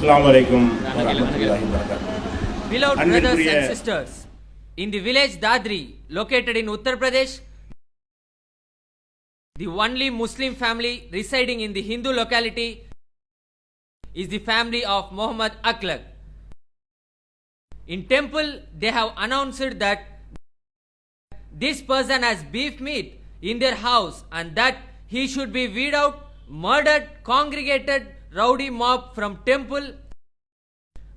Assalamu alaikum wa rahmatullahi wa barakatuh. Beloved brothers and sisters, in the village Dadri, located in Uttar Pradesh, the only Muslim family residing in the Hindu locality is the family of Muhammad Akhlaq. In temple, they have announced that this person has beef meat in their house and that he should be weed out, murdered, congregated rowdy mob from temple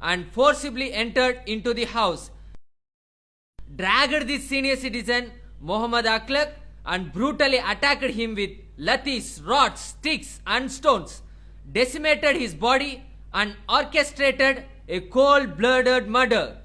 and forcibly entered into the house, dragged this senior citizen Muhammad Akhlaq and brutally attacked him with lathis, rods, sticks and stones, decimated his body and orchestrated a cold-blooded murder.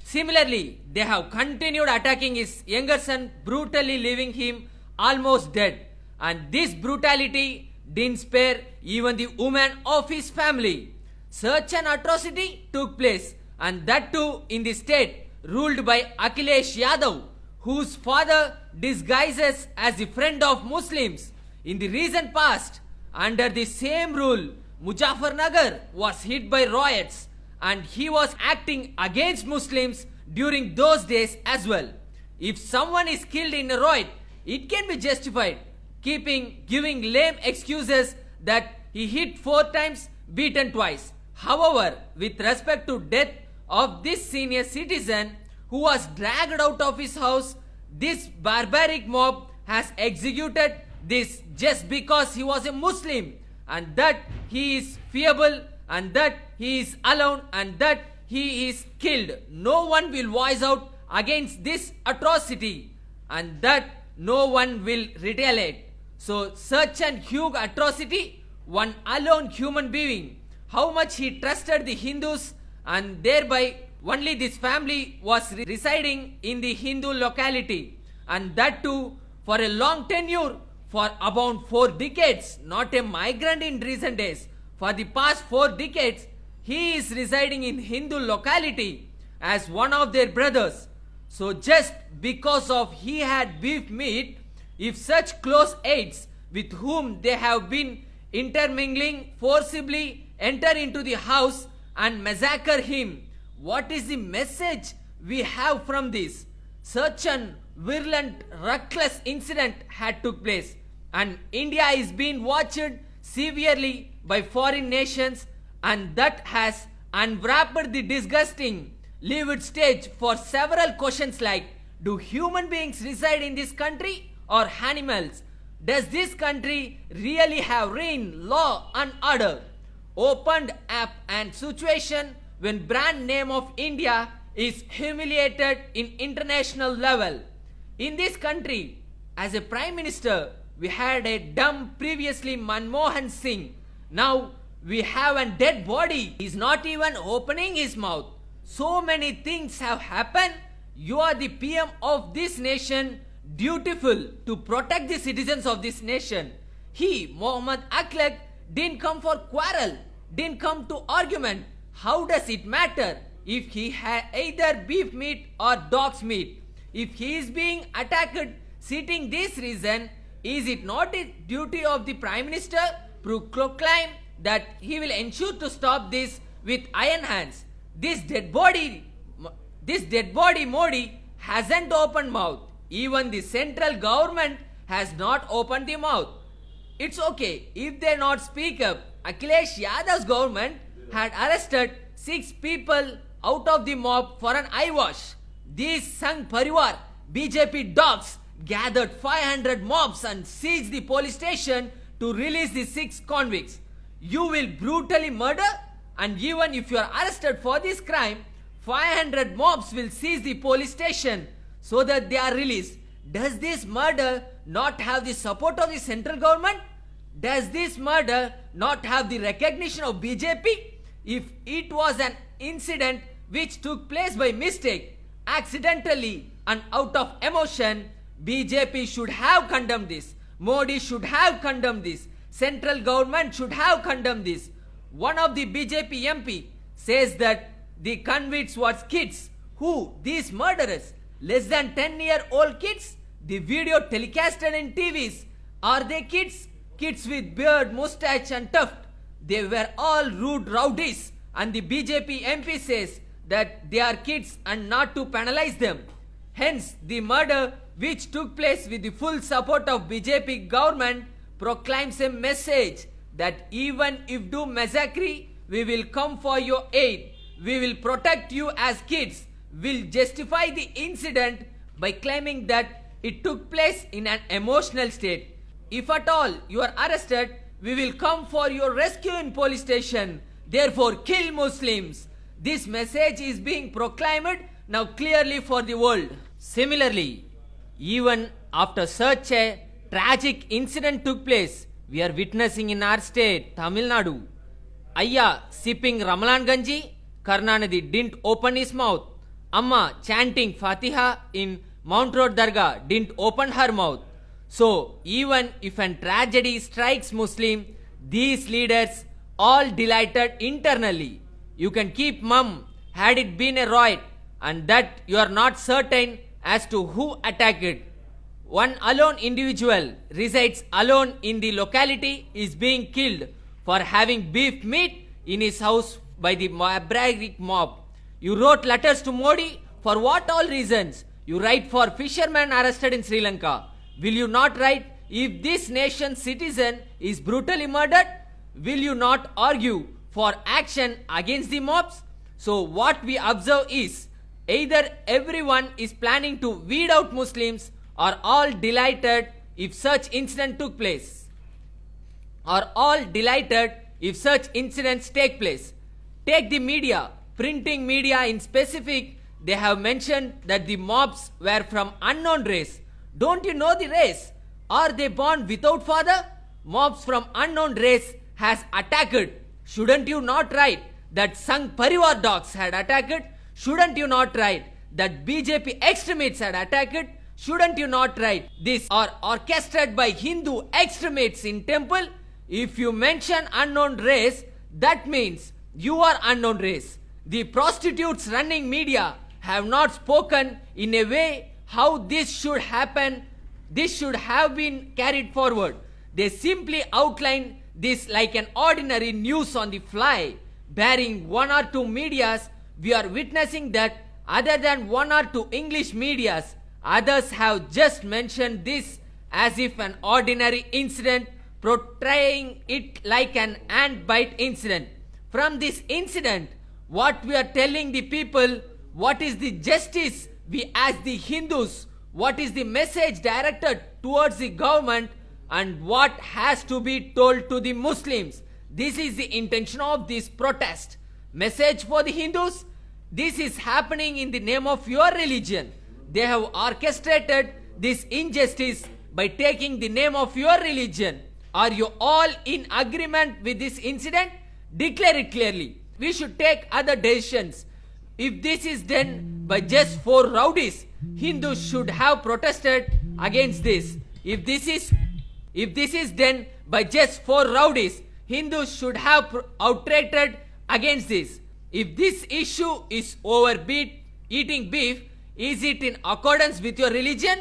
Similarly, they have continued attacking his younger son, brutally leaving him almost dead. And this brutality didn't spare even the women of his family. Such an atrocity took place, and that too in the state ruled by Akhilesh Yadav, whose father disguises as the friend of Muslims. In the recent past, under the same rule, Muzaffarnagar was hit by riots and he was acting against Muslims during those days as well. If someone is killed in a riot, it can be justified, giving lame excuses that he hit 4 times, beaten twice. However, with respect to death of this senior citizen who was dragged out of his house, this barbaric mob has executed this just because he was a Muslim, and that he is feeble, and that he is alone, and that he is killed. No one will voice out against this atrocity, and that no one will retaliate. So such an huge atrocity, one alone human being, how much he trusted the Hindus, and thereby only this family was residing in the Hindu locality, and that too for a long tenure, for about 4 decades, not a migrant in recent days. For the past 4 decades, he is residing in Hindu locality as one of their brothers. So just because of he had beef meat, if such close aides with whom they have been intermingling forcibly enter into the house and massacre him, what is the message we have from this? Such an virulent, reckless incident had took place, and India is being watched severely by foreign nations, and that has unwrapped the disgusting livid stage for several questions like, do human beings reside in this country or animals? Does this country really have reign, law and order? Opened up an situation when brand name of India is humiliated in international level. In this country, as a Prime Minister, we had a dumb previously Manmohan Singh. Now we have a dead body. He's not even opening his mouth. So many things have happened. You are the PM of this nation, dutiful to protect the citizens of this nation. He, Muhammad Akhlaq, didn't come for quarrel, didn't come to argument. How does it matter if he had either beef meat or dog's meat? If he is being attacked citing this reason, is it not the duty of the Prime Minister to proclaim that he will ensure to stop this with iron hands? This dead body Modi hasn't opened mouth. Even the central government has not opened the mouth. It's okay if they not speak up. Akhilesh Yadav's government had arrested 6 people out of the mob for an eyewash. These Sangh Parivar BJP dogs gathered 500 mobs and seized the police station to release the 6 convicts. You will brutally murder, and even if you are arrested for this crime, 500 mobs will seize the police station so that they are released. Does this murder not have the support of the central government? Does this murder not have the recognition of BJP? If it was an incident which took place by mistake, accidentally and out of emotion, BJP should have condemned this. Modi should have condemned this. Central government should have condemned this. One of the BJP MP says that the convicts was kids. Who? These murderers. Less than 10-year-old kids? The video telecasted in TVs. Are they kids? Kids with beard, mustache and tuft. They were all rude rowdies, and the BJP MP says that they are kids and not to penalize them. Hence, the murder which took place with the full support of BJP government proclaims a message that even if do massacre, we will come for your aid. We will protect you as kids. Will justify the incident by claiming that it took place in an emotional state. If at all you are arrested, we will come for your rescue in police station. Therefore, kill Muslims. This message is being proclaimed now clearly for the world. Similarly, even after such a tragic incident took place, we are witnessing in our state, Tamil Nadu, Ayya sipping Ramalan Ganji, Karnanidhi didn't open his mouth. Amma chanting Fatiha in Mount Road Dargah didn't open her mouth. So, even if a tragedy strikes Muslim, these leaders all delighted internally. You can keep mum had it been a riot, and that you are not certain as to who attacked it. One alone individual resides alone in the locality is being killed for having beef meat in his house by the barbaric mob. You wrote letters to Modi for what all reasons? You write for fishermen arrested in Sri Lanka. Will you not write if this nation's citizen is brutally murdered? Will you not argue for action against the mobs? So what we observe is either everyone is planning to weed out Muslims or all delighted if such incident took place. Are all delighted if such incidents take place. Take the media, printing media in specific, they have mentioned that the mobs were from unknown race. Don't you know the race? Are they born without father? Mobs from unknown race has attacked. Shouldn't you not write that Sangh Parivar dogs had attacked? Shouldn't you not write that BJP extremists had attacked? Shouldn't you not write this are orchestrated by Hindu extremists in temple? If you mention unknown race, that means you are unknown race. The prostitutes running media have not spoken in a way how this should happen, this should have been carried forward. They simply outline this like an ordinary news on the fly, bearing one or two medias. We are witnessing that other than one or two English medias, others have just mentioned this as if an ordinary incident, portraying it like an ant bite incident. From this incident, what we are telling the people, what is the justice we as the Hindus, what is the message directed towards the government, and what has to be told to the Muslims. This is the intention of this protest. Message for the Hindus, this is happening in the name of your religion. They have orchestrated this injustice by taking the name of your religion. Are you all in agreement with this incident? Declare it clearly. We should take other decisions. If this is done by just 4 rowdies, Hindus should have protested against this. If this is done by just 4 rowdies, Hindus should have outrated against this. If this issue is over eating beef, is it in accordance with your religion?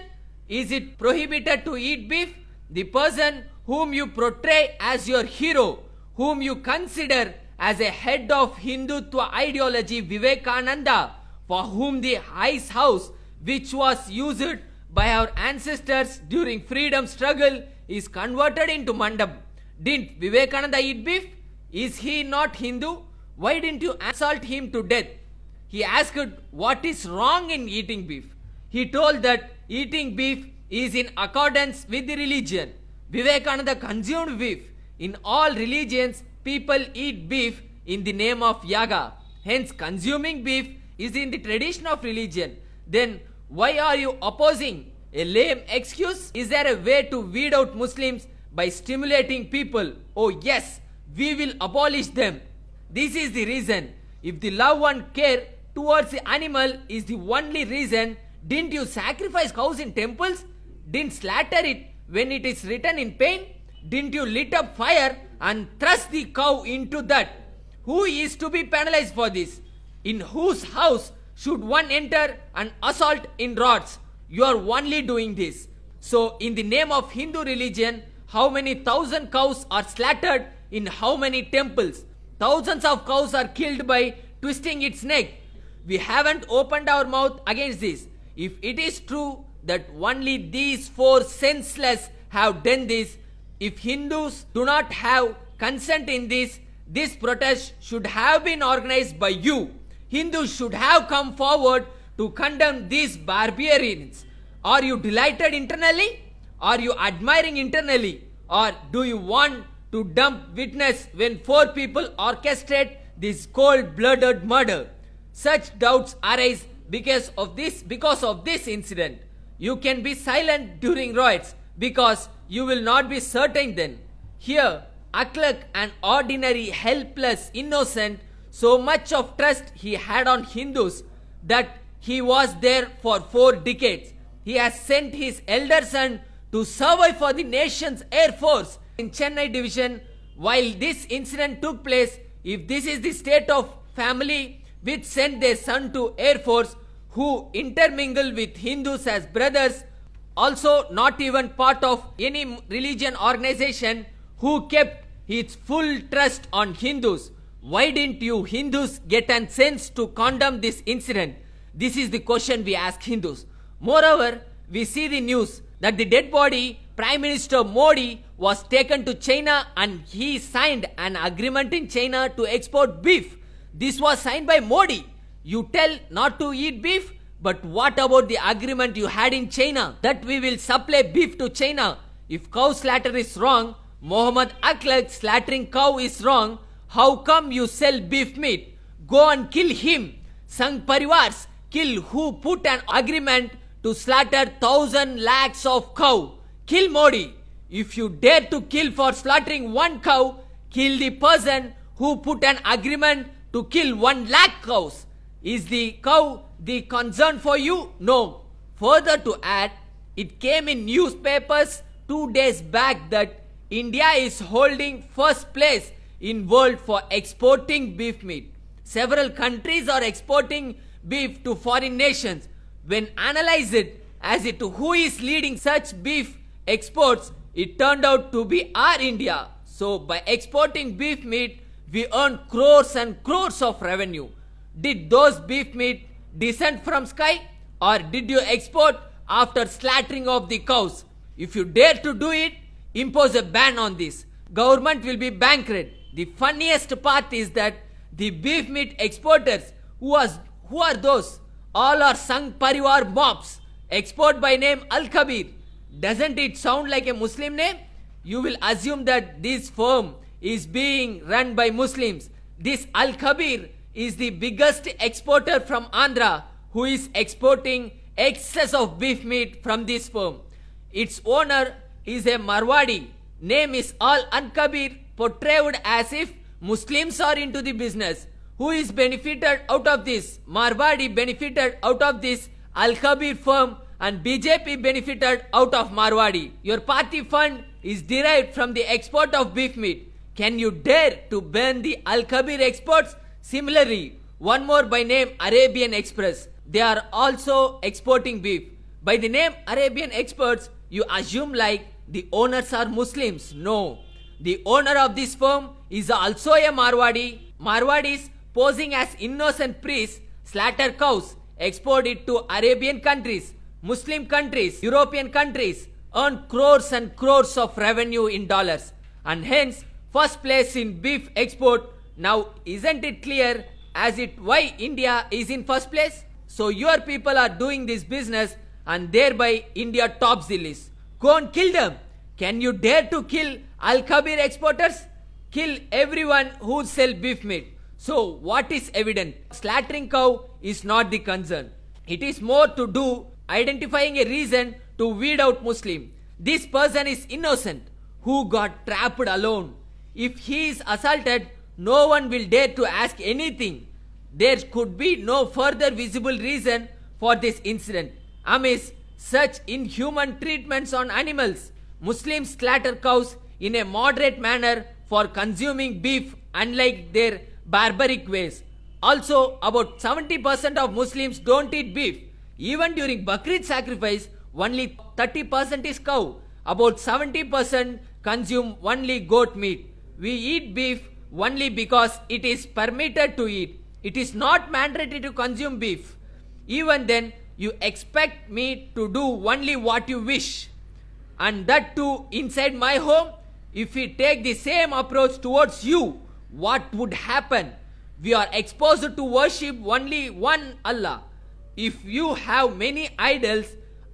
Is it prohibited to eat beef? The person whom you portray as your hero, whom you consider as a head of Hindutva ideology, Vivekananda, for whom the ice house, which was used by our ancestors during freedom struggle, is converted into mandap. Didn't Vivekananda eat beef? Is he not Hindu? Why didn't you assault him to death? He asked what is wrong in eating beef. He told that eating beef is in accordance with the religion. Vivekananda consumed beef. In all religions, people eat beef in the name of yaga. Hence, consuming beef is in the tradition of religion. Then, why are you opposing a lame excuse? Is there a way to weed out Muslims by stimulating people? Oh yes, we will abolish them. This is the reason. If the love and care towards the animal is the only reason, didn't you sacrifice cows in temples? Didn't slaughter it when it is written in pain? Didn't you lit up fire and thrust the cow into that? Who is to be penalized for this? In whose house should one enter and assault in rods? You are only doing this. So in the name of Hindu religion, how many thousand cows are slaughtered in how many temples? Thousands of cows are killed by twisting its neck. We haven't opened our mouth against this. If it is true that only these four senseless have done this, if Hindus do not have consent in this, this protest should have been organized by you. Hindus should have come forward to condemn these barbarians. Are you delighted internally? Are you admiring internally? Or do you want to dump witness when four people orchestrate this cold-blooded murder? Such doubts arise because of this incident. You can be silent during riots because you will not be certain then. Here, Akhlaq, an ordinary, helpless, innocent, so much of trust he had on Hindus that he was there for 4 decades. He has sent his elder son to survive for the nation's Air Force in Chennai division. While this incident took place, if this is the state of family which sent their son to Air Force, who intermingle with Hindus as brothers, also not even part of any religion organization, who kept its full trust on Hindus, why didn't you Hindus get a sense to condemn this incident? This is the question we ask Hindus. Moreover, we see the news that the dead body Prime Minister Modi was taken to China and he signed an agreement in China to export beef. This was signed by Modi. You tell not to eat beef, but what about the agreement you had in China that we will supply beef to China? If cow slaughter is wrong, Muhammad Akhlaq slaughtering cow is wrong, how come you sell beef meat? Go and kill him. Sangh Parivars kill who put an agreement to slaughter 1,000 lakhs of cow. Kill Modi. If you dare to kill for slaughtering 1 cow, kill the person who put an agreement to kill 1 lakh cows. Is the cow the concern for you? No. Further to add, it came in newspapers 2 days back that India is holding first place in world for exporting beef meat. Several countries are exporting beef to foreign nations. When analyzed as to who is leading such beef exports, it turned out to be our India. So by exporting beef meat, we earn crores and crores of revenue. Did those beef meat descend from sky, or did you export after slaughtering of the cows? If you dare to do it, impose a ban on this. Government will be bankrupt. The funniest part is that the beef meat exporters, who are those? All are Sangh Parivar mobs. Export by name Al Kabir. Doesn't it sound like a Muslim name? You will assume that this firm is being run by Muslims. This Al Kabir is the biggest exporter from Andhra, who is exporting excess of beef meat from this firm. Its owner is a Marwadi. Name is Al Kabir, portrayed as if Muslims are into the business. Who is benefited out of this? Marwadi benefited out of this Al Kabir firm, and BJP benefited out of Marwadi. Your party fund is derived from the export of beef meat. Can you dare to ban the Al Kabir exports? Similarly, one more by name Arabian Express. They are also exporting beef. By the name Arabian Exports, you assume like the owners are Muslims. No. The owner of this firm is also a Marwadi. Marwadis posing as innocent priests slaughter cows, export it to Arabian countries, Muslim countries, European countries, earn crores and crores of revenue in dollars, and hence first place in beef export. Now isn't it clear as it why India is in first place? So your people are doing this business and thereby India tops the list. Go and kill them. Can you dare to kill Al Kabir exporters? Kill everyone who sell beef meat. So what is evident? Slaughtering cow is not the concern. It is more to do identifying a reason to weed out Muslim. This person is innocent who got trapped alone. If he is assaulted, no one will dare to ask anything. There could be no further visible reason for this incident. Amidst such inhuman treatments on animals, Muslims slaughter cows in a moderate manner for consuming beef, unlike their barbaric ways. Also, about 70% of Muslims don't eat beef. Even during Bakrid sacrifice, only 30% is cow. About 70% consume only goat meat. we eat beef only because it is permitted to eat. It is not mandatory to consume beef. Even then, you expect me to do only what you wish. And that too inside my home. If we take the same approach towards you, what would happen? We are exposed to worship only one Allah. If you have many idols,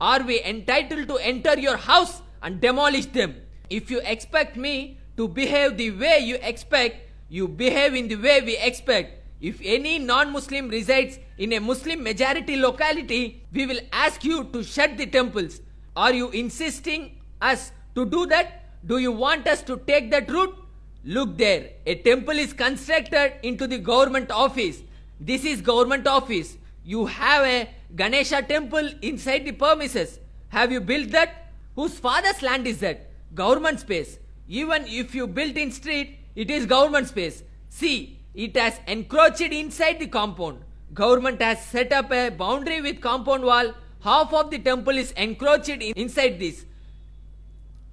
are we entitled to enter your house and demolish them? If you expect me to behave the way you expect, you behave in the way we expect. If any non-Muslim resides in a Muslim majority locality, we will ask you to shut the temples. Are you insisting us to do that? Do you want us to take that route? Look there, a temple is constructed into the government office. This is government office. You have a Ganesha temple inside the premises. Have you built that? Whose father's land is that? Government space. Even if you built in street, it is government space. See, it has encroached inside the compound. Government has set up a boundary with compound wall. Half of the temple is encroached inside this.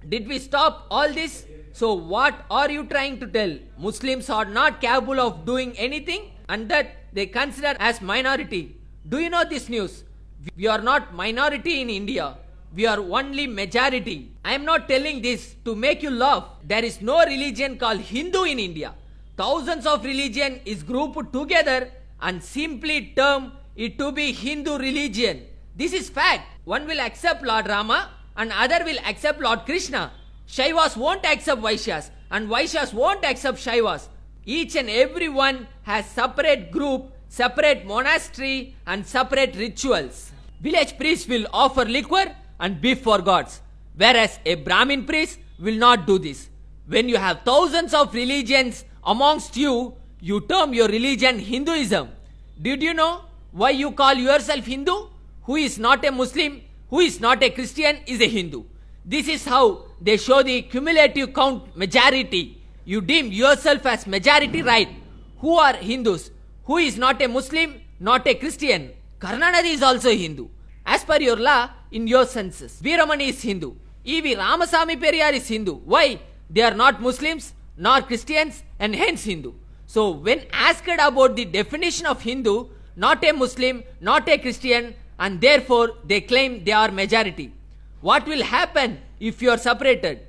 Did we stop all this? So what are you trying to tell? Muslims are not capable of doing anything and that they consider as minority. Do you know this news? We are not minority in India. We are only majority. I am not telling this to make you laugh. There is no religion called Hindu in India. Thousands of religion is grouped together and simply term it to be Hindu religion. This is fact. One will accept Lord Rama and other will accept Lord Krishna. Shaivas won't accept Vaishyas and Vaishyas won't accept Shaivas. Each and every one has separate group, separate monastery and separate rituals. Village priest will offer liquor and beef for gods, whereas a Brahmin priest will not do this. When you have thousands of religions amongst you, you term your religion Hinduism. Did you know why you call yourself Hindu? Who is not a Muslim, who is not a Christian is a Hindu. This is how they show the cumulative count majority. You deem yourself as majority, right? Who are Hindus? Who is not a Muslim, not a Christian? Karnanadi is also Hindu. As per your law, in your census, Veeramani is Hindu. E.V. Ramasamy Periyar is Hindu. Why? They are not Muslims, nor Christians, and hence Hindu. So when asked about the definition of Hindu, not a Muslim, not a Christian, and therefore they claim they are majority. What will happen if you are separated?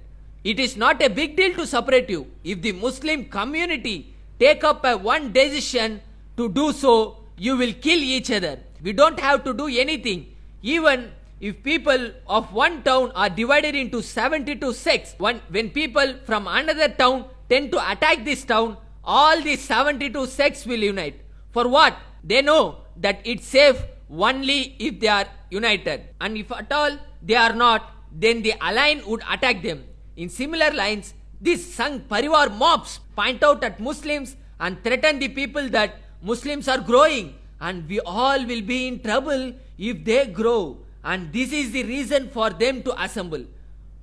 It is not a big deal to separate you. If the Muslim community take up a one decision to do so, you will kill each other. We don't have to do anything. Even if people of one town are divided into 72 sects, when people from another town tend to attack this town, all these 72 sects will unite. For what? They know that it's safe only if they are united. And if at all they are not, then the alliance would attack them. In similar lines, these Sangh Parivar mobs point out at Muslims and threaten the people that Muslims are growing and we all will be in trouble if they grow. And this is the reason for them to assemble.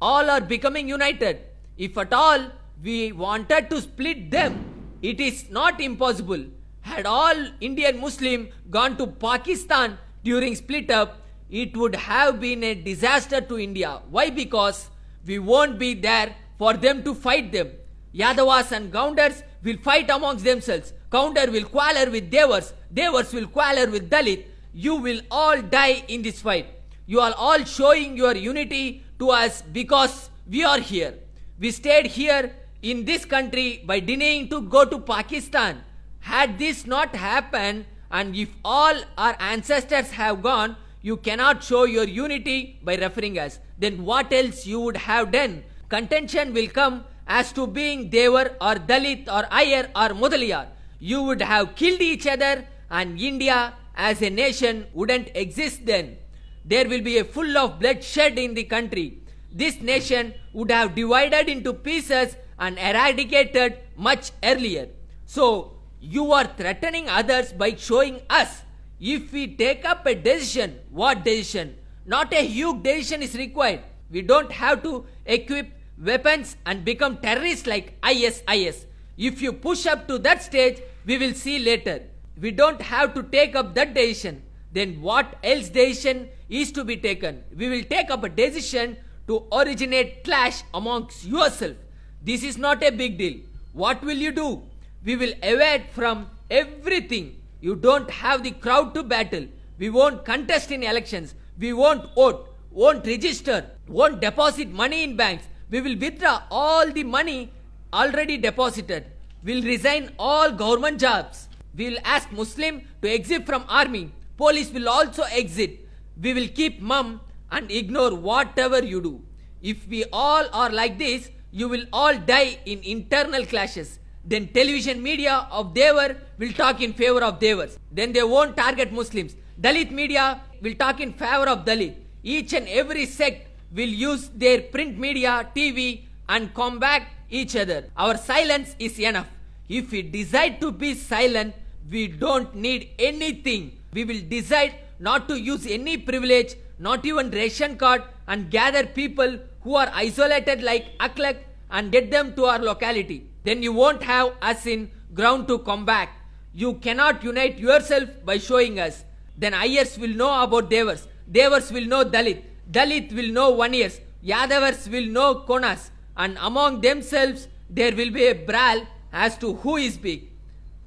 All are becoming united. If at all we wanted to split them, it is not impossible. Had all Indian Muslim gone to Pakistan during split up, it would have been a disaster to India. Why? Because we won't be there for them to fight them. Yadavas and Gaundars will fight amongst themselves. Gaundar will quarrel with Devas. Devas will quarrel with Dalit. You will all die in this fight. You are all showing your unity to us because we are here. We stayed here in this country by denying to go to Pakistan. Had this not happened, and if all our ancestors have gone, you cannot show your unity by referring us. Then what else you would have done? Contention will come as to being Devar or Dalit or Iyer or Mudaliyar. You would have killed each other and India as a nation wouldn't exist then. There will be a full of bloodshed in the country. This nation would have divided into pieces and eradicated much earlier. So, you are threatening others by showing us. If we take up a decision, what decision? Not a huge decision is required. We don't have to equip weapons and become terrorists like ISIS. If you push up to that stage, we will see later. We don't have to take up that decision. Then what else decision is to be taken? We will take up a decision to originate clash amongst yourself. This is not a big deal. What will you do? We will evade from everything. You don't have the crowd to battle. We won't contest in elections. We won't vote, won't register, won't deposit money in banks. We will withdraw all the money already deposited. We'll resign all government jobs. We will ask Muslim to exit from army. Police will also exit. We will keep mum and ignore whatever you do. If we all are like this, you will all die in internal clashes. Then television media of Devar will talk in favor of Devars. Then they won't target Muslims. Dalit media will talk in favor of Dalit. Each and every sect will use their print media, TV and combat each other. Our silence is enough. If we decide to be silent, we don't need anything. We will decide not to use any privilege, not even ration card, and gather people who are isolated like Aklak and get them to our locality. Then you won't have us in ground to combat. You cannot unite yourself by showing us. Then Ayers will know about Devars. Devars will know Dalit. Dalit will know Vaniyars. Yadavars will know Konas. And among themselves there will be a brawl as to who is big.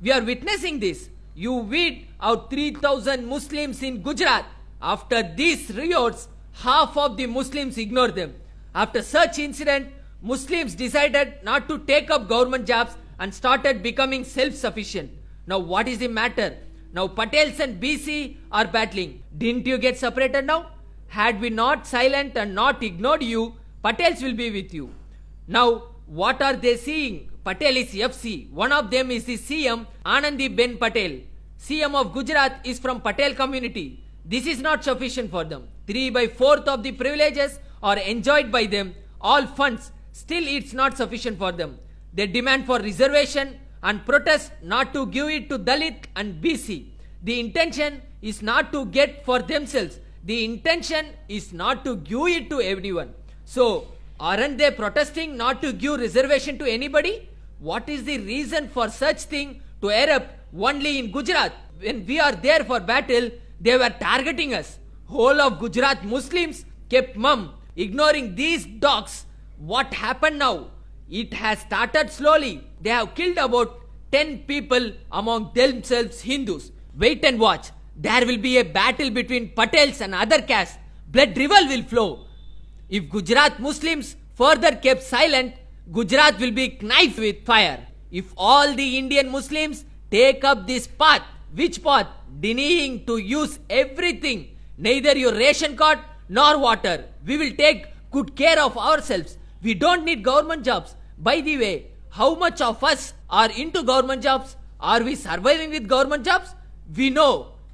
We are witnessing this. You weed out 3,000 Muslims in Gujarat. After these riots, half of the Muslims ignore them. After such incident, Muslims decided not to take up government jobs and started becoming self-sufficient. Now what is the matter? Now Patels and BC are battling. Didn't you get separated now? Had we not silent and not ignored you, Patels will be with you. Now what are they seeing? Patel is FC. One of them is the CM Anandi Ben Patel. CM of Gujarat is from Patel community. This is not sufficient for them. 3/4 of the privileges are enjoyed by them. All funds. Still it's not sufficient for them. They demand for reservation and protest not to give it to Dalit and BC. The intention is not to get for themselves. The intention is not to give it to everyone. So, aren't they protesting not to give reservation to anybody? What is the reason for such thing to erupt only in Gujarat? When we are there for battle, they were targeting us. Whole of Gujarat Muslims kept mum, ignoring these dogs. What happened now? It has started slowly. They have killed about 10 people among themselves Hindus. Wait and watch. There will be a battle between Patels and other castes. Blood river will flow. If Gujarat Muslims further kept silent, Gujarat will be knifed with fire. If all the Indian Muslims take up this path, which path? Denying to use everything, neither your ration card nor water. We will take good care of ourselves. We don't need government jobs. By the way, how much of us are into government jobs? Are we surviving with government jobs? We know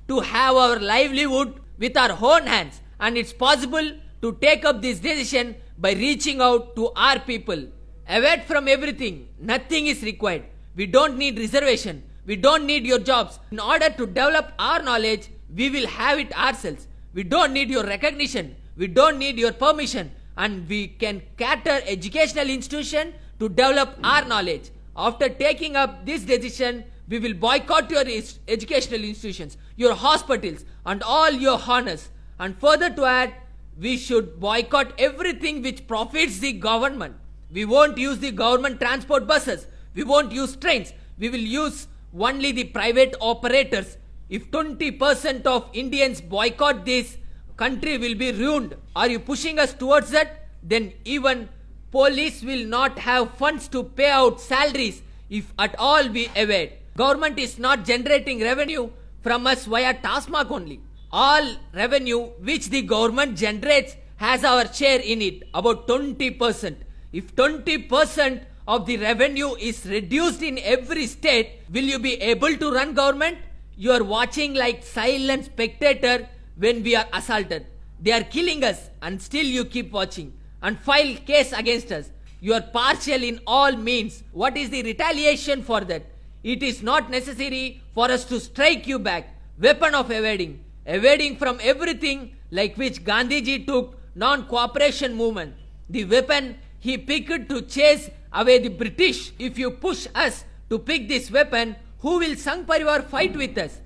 to have our livelihood with our own hands, and it's possible to take up this decision by reaching out to our people. Away from everything, nothing is required. We don't need reservation. We don't need your jobs. In order to develop our knowledge, we will have it ourselves. We don't need your recognition. We don't need your permission. And we can cater educational institution to develop our knowledge. After taking up this decision, we will boycott your educational institutions, your hospitals, and all your honors. And further to add, we should boycott everything which profits the government. We won't use the government transport buses. We won't use trains. We will use only the private operators. If 20% of Indians boycott this, country will be ruined. Are you pushing us towards that? Then even police will not have funds to pay out salaries if at all we evade. Government is not generating revenue from us via TASMAC only. All revenue which the government generates has our share in it, about 20%. If 20% of the revenue is reduced in every state, will you be able to run government? You are watching like silent spectator when we are assaulted. They are killing us and still you keep watching and file case against us. You are partial in all means. What is the retaliation for that? It is not necessary for us to strike you back. Weapon of evading. Evading from everything like which Gandhiji took non-cooperation movement. The weapon he picked to chase away the British. If you push us to pick this weapon, who will Sangh Parivar fight with us?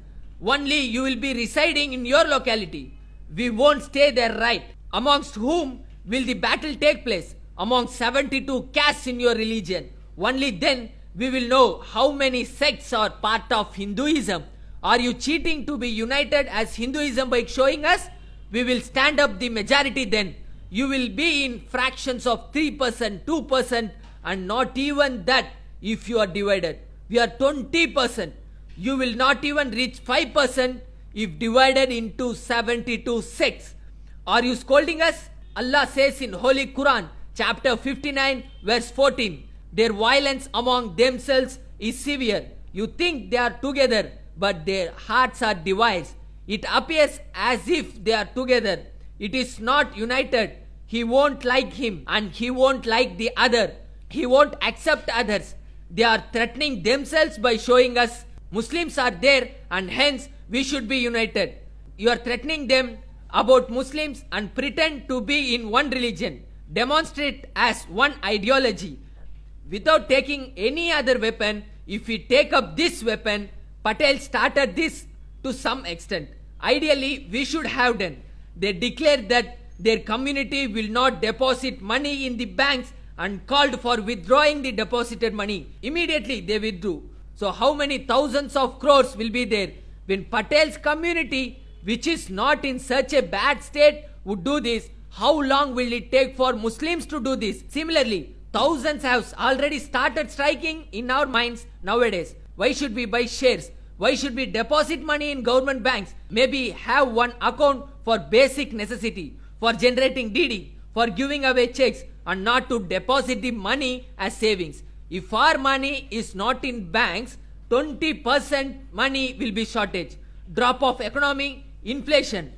Only you will be residing in your locality. We won't stay there, right? Amongst whom will the battle take place? Among 72 castes in your religion. Only then we will know how many sects are part of Hinduism. Are you cheating to be united as Hinduism by showing us? We will stand up the majority then. You will be in fractions of 3%, 2%, and not even that if you are divided. We are 20%. You will not even reach 5% if divided into 72 sects. Are you scolding us? Allah says in Holy Quran, chapter 59, verse 14, their violence among themselves is severe. You think they are together, but their hearts are divided. It appears as if they are together. It is not united. He won't like him and he won't like the other. He won't accept others. They are threatening themselves by showing us Muslims are there and hence we should be united. You are threatening them about Muslims and pretend to be in one religion. Demonstrate as one ideology. Without taking any other weapon, if we take up this weapon, Patel started this to some extent. Ideally, we should have done. They declared that their community will not deposit money in the banks and called for withdrawing the deposited money. Immediately they withdrew. So how many thousands of crores will be there when Patel's community, which is not in such a bad state, would do this? How long will it take for Muslims to do this? Similarly, thousands have already started striking in our minds nowadays. Why should we buy shares? Why should we deposit money in government banks? Maybe have one account for basic necessity, for generating DD, for giving away checks, and not to deposit the money as savings. If our money is not in banks, 20% money will be shortage. Drop of economy, inflation.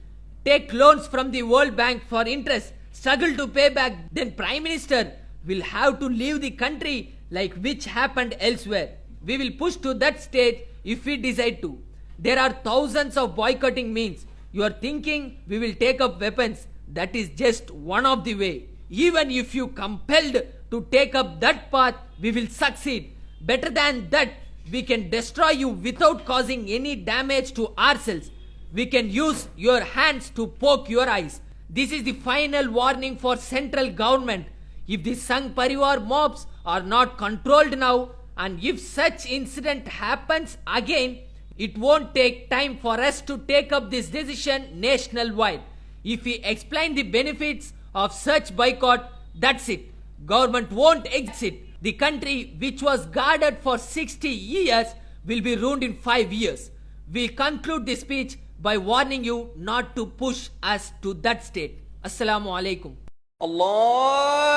Take loans from the World Bank for interest, struggle to pay back, then Prime Minister will have to leave the country like which happened elsewhere. We will push to that stage if we decide to. There are thousands of boycotting means. You are thinking we will take up weapons. That is just one of the way. Even if you compelled to take up that path, we will succeed. Better than that, we can destroy you without causing any damage to ourselves. We can use your hands to poke your eyes. This is the final warning for central government. If the Sangh Parivar mobs are not controlled now, and if such incident happens again, it won't take time for us to take up this decision nationwide. If we explain the benefits of such boycott, that's it. Government won't exit. The country which was guarded for 60 years will be ruined in 5 years. We conclude this speech by warning you not to push us to that state. Assalamu alaikum. Allah